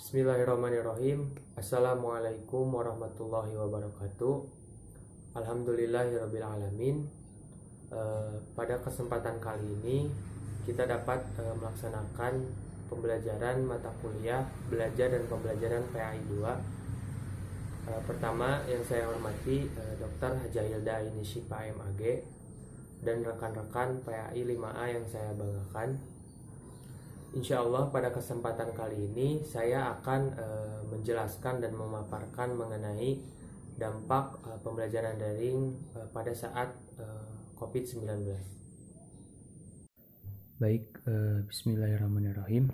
Bismillahirrahmanirrahim. Assalamualaikum warahmatullahi wabarakatuh. Alhamdulillahirabbil alamin. Pada kesempatan kali ini kita dapat melaksanakan pembelajaran mata kuliah belajar dan pembelajaran PAI 2. Pertama yang saya hormati Dr. Haja Hilda Aini Syifa MAG dan rekan-rekan PAI 5A yang saya banggakan. Insya Allah pada kesempatan kali ini saya akan menjelaskan dan memaparkan mengenai dampak pembelajaran daring pada saat COVID-19. Baik, bismillahirrahmanirrahim.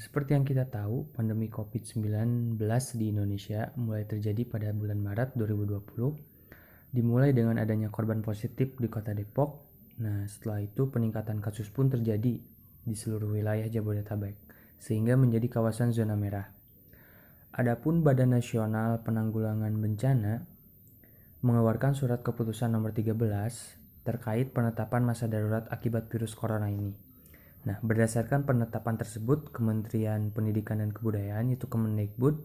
Seperti yang kita tahu, pandemi COVID-19 di Indonesia mulai terjadi pada bulan Maret 2020, dimulai dengan adanya korban positif di kota Depok. Nah, setelah itu peningkatan kasus pun terjadi di seluruh wilayah Jabodetabek, sehingga menjadi kawasan zona merah. Adapun Badan Nasional Penanggulangan Bencana mengeluarkan surat keputusan nomor 13 terkait penetapan masa darurat akibat virus corona ini. Nah, berdasarkan penetapan tersebut, Kementerian Pendidikan dan Kebudayaan yaitu Kemendikbud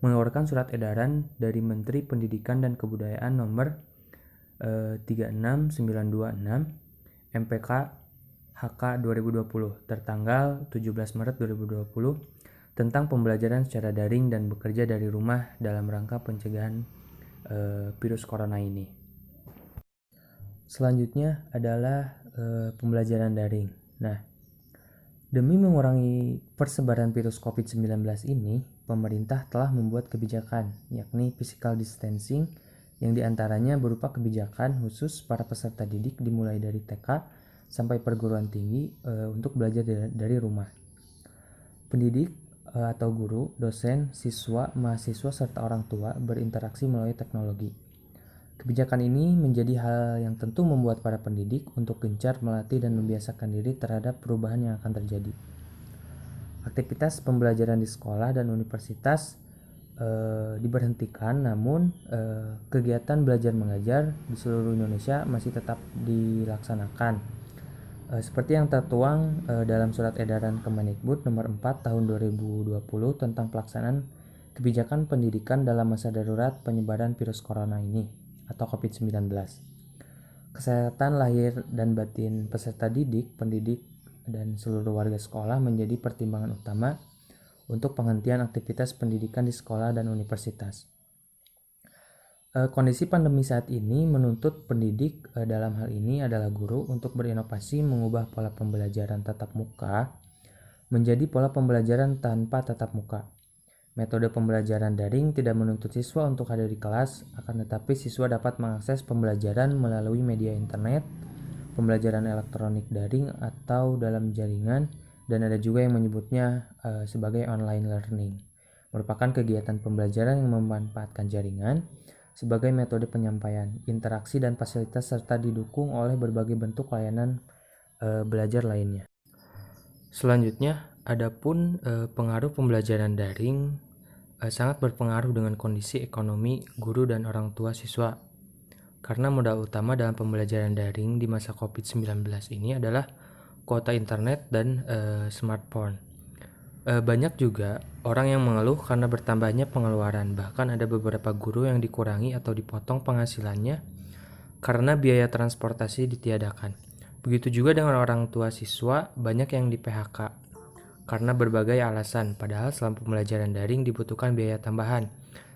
mengeluarkan surat edaran dari Menteri Pendidikan dan Kebudayaan nomor 36926 MPK HK 2020 tertanggal 17 Maret 2020 tentang pembelajaran secara daring dan bekerja dari rumah dalam rangka pencegahan virus corona ini. Selanjutnya adalah pembelajaran daring. Nah, demi mengurangi persebaran virus COVID-19 ini, pemerintah telah membuat kebijakan, yakni physical distancing, yang diantaranya berupa kebijakan khusus para peserta didik dimulai dari TK sampai perguruan tinggi untuk belajar dari rumah. Pendidik atau guru, dosen, siswa, mahasiswa, serta orang tua berinteraksi melalui teknologi. Kebijakan ini menjadi hal yang tentu membuat para pendidik untuk gencar melatih dan membiasakan diri terhadap perubahan yang akan terjadi. Aktivitas pembelajaran di sekolah dan universitas diberhentikan, namun kegiatan belajar mengajar di seluruh Indonesia masih tetap dilaksanakan. Seperti yang tertuang dalam surat edaran Kemendikbud nomor 4 tahun 2020 tentang pelaksanaan kebijakan pendidikan dalam masa darurat penyebaran virus corona ini atau COVID-19. Kesehatan lahir dan batin peserta didik, pendidik, dan seluruh warga sekolah menjadi pertimbangan utama untuk penghentian aktivitas pendidikan di sekolah dan universitas. Kondisi pandemi saat ini menuntut pendidik dalam hal ini adalah guru untuk berinovasi mengubah pola pembelajaran tatap muka menjadi pola pembelajaran tanpa tatap muka. Metode pembelajaran daring tidak menuntut siswa untuk hadir di kelas, akan tetapi siswa dapat mengakses pembelajaran melalui media internet, pembelajaran elektronik daring atau dalam jaringan, dan ada juga yang menyebutnya sebagai online learning. Merupakan kegiatan pembelajaran yang memanfaatkan jaringan sebagai metode penyampaian, interaksi, dan fasilitas serta didukung oleh berbagai bentuk layanan belajar lainnya. Selanjutnya, adapun pengaruh pembelajaran daring sangat berpengaruh dengan kondisi ekonomi guru dan orang tua siswa. Karena modal utama dalam pembelajaran daring di masa COVID-19 ini adalah kuota internet dan smartphone. Banyak juga orang yang mengeluh karena bertambahnya pengeluaran, bahkan ada beberapa guru yang dikurangi atau dipotong penghasilannya karena biaya transportasi ditiadakan. Begitu juga dengan orang tua siswa, banyak yang di PHK karena berbagai alasan, padahal selama pembelajaran daring dibutuhkan biaya tambahan.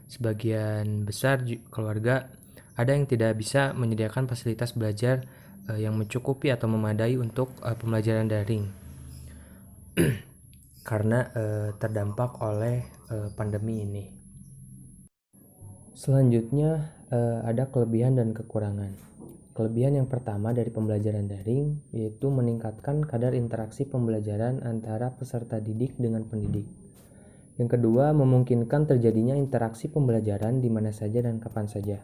Sebagian besar keluarga ada yang tidak bisa menyediakan fasilitas belajar yang mencukupi atau memadai untuk pembelajaran daring karena terdampak oleh pandemi ini. Selanjutnya ada kelebihan dan kekurangan. Kelebihan yang pertama dari pembelajaran daring yaitu meningkatkan kadar interaksi pembelajaran antara peserta didik dengan pendidik. Yang kedua, memungkinkan terjadinya interaksi pembelajaran di mana saja dan kapan saja.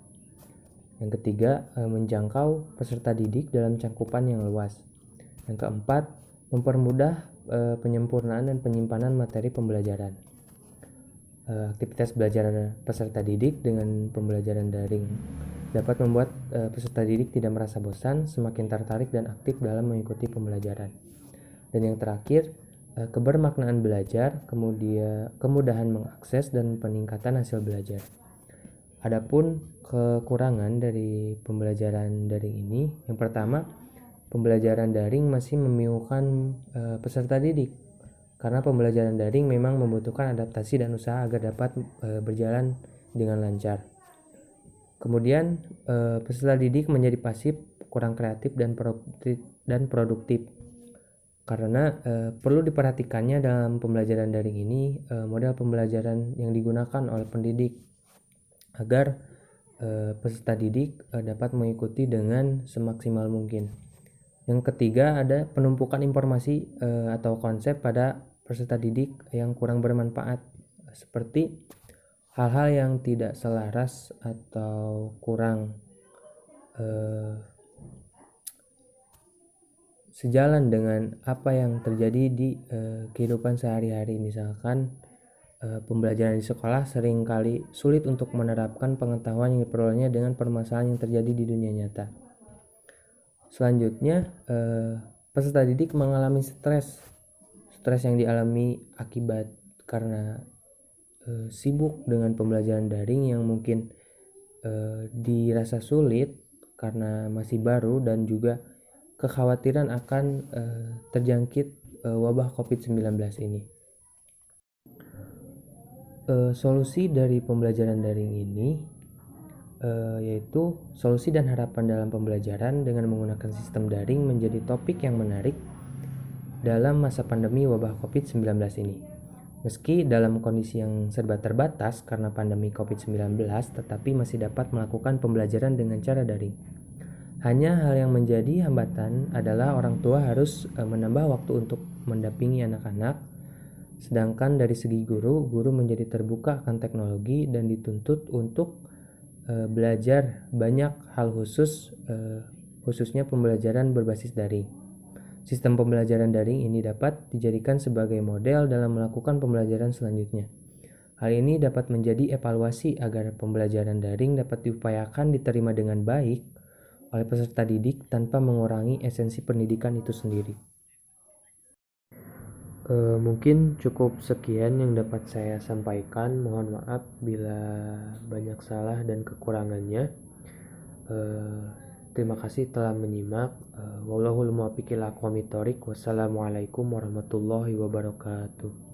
Yang ketiga, menjangkau peserta didik dalam cakupan yang luas. Yang keempat, mempermudah penyempurnaan dan penyimpanan materi pembelajaran. Aktivitas belajar peserta didik dengan pembelajaran daring dapat membuat peserta didik tidak merasa bosan, semakin tertarik dan aktif dalam mengikuti pembelajaran. Dan yang terakhir, kebermaknaan belajar, kemudian kemudahan mengakses dan peningkatan hasil belajar. Adapun kekurangan dari pembelajaran daring ini, yang pertama, pembelajaran daring masih membingungkan peserta didik karena pembelajaran daring memang membutuhkan adaptasi dan usaha agar dapat berjalan dengan lancar. Kemudian peserta didik menjadi pasif, kurang kreatif dan produktif. Karena perlu diperhatikannya dalam pembelajaran daring ini model pembelajaran yang digunakan oleh pendidik agar peserta didik dapat mengikuti dengan semaksimal mungkin. Yang ketiga ada penumpukan informasi atau konsep pada peserta didik yang kurang bermanfaat, seperti hal-hal yang tidak selaras atau kurang sejalan dengan apa yang terjadi di kehidupan sehari-hari. Misalkan pembelajaran di sekolah seringkali sulit untuk menerapkan pengetahuan yang diperolehnya dengan permasalahan yang terjadi di dunia nyata. Selanjutnya, peserta didik mengalami stres yang dialami akibat karena sibuk dengan pembelajaran daring yang mungkin dirasa sulit karena masih baru, dan juga kekhawatiran akan terjangkit wabah COVID-19 ini. Solusi dari pembelajaran daring ini yaitu solusi dan harapan dalam pembelajaran dengan menggunakan sistem daring menjadi topik yang menarik dalam masa pandemi wabah COVID-19 ini. Meski dalam kondisi yang serba terbatas karena pandemi COVID-19, tetapi masih dapat melakukan pembelajaran dengan cara daring. Hanya hal yang menjadi hambatan adalah orang tua harus menambah waktu untuk mendampingi anak-anak, sedangkan dari segi guru menjadi terbuka akan teknologi dan dituntut untuk belajar banyak hal khususnya pembelajaran berbasis daring. Sistem pembelajaran daring ini dapat dijadikan sebagai model dalam melakukan pembelajaran selanjutnya. Hal ini dapat menjadi evaluasi agar pembelajaran daring dapat diupayakan diterima dengan baik oleh peserta didik tanpa mengurangi esensi pendidikan itu sendiri. Mungkin cukup sekian yang dapat saya sampaikan. Mohon maaf bila banyak salah dan kekurangannya. Terima kasih telah menyimak. Wallahul muwaffiq ila aqwamit thoriq. Wassalamualaikum warahmatullahi wabarakatuh.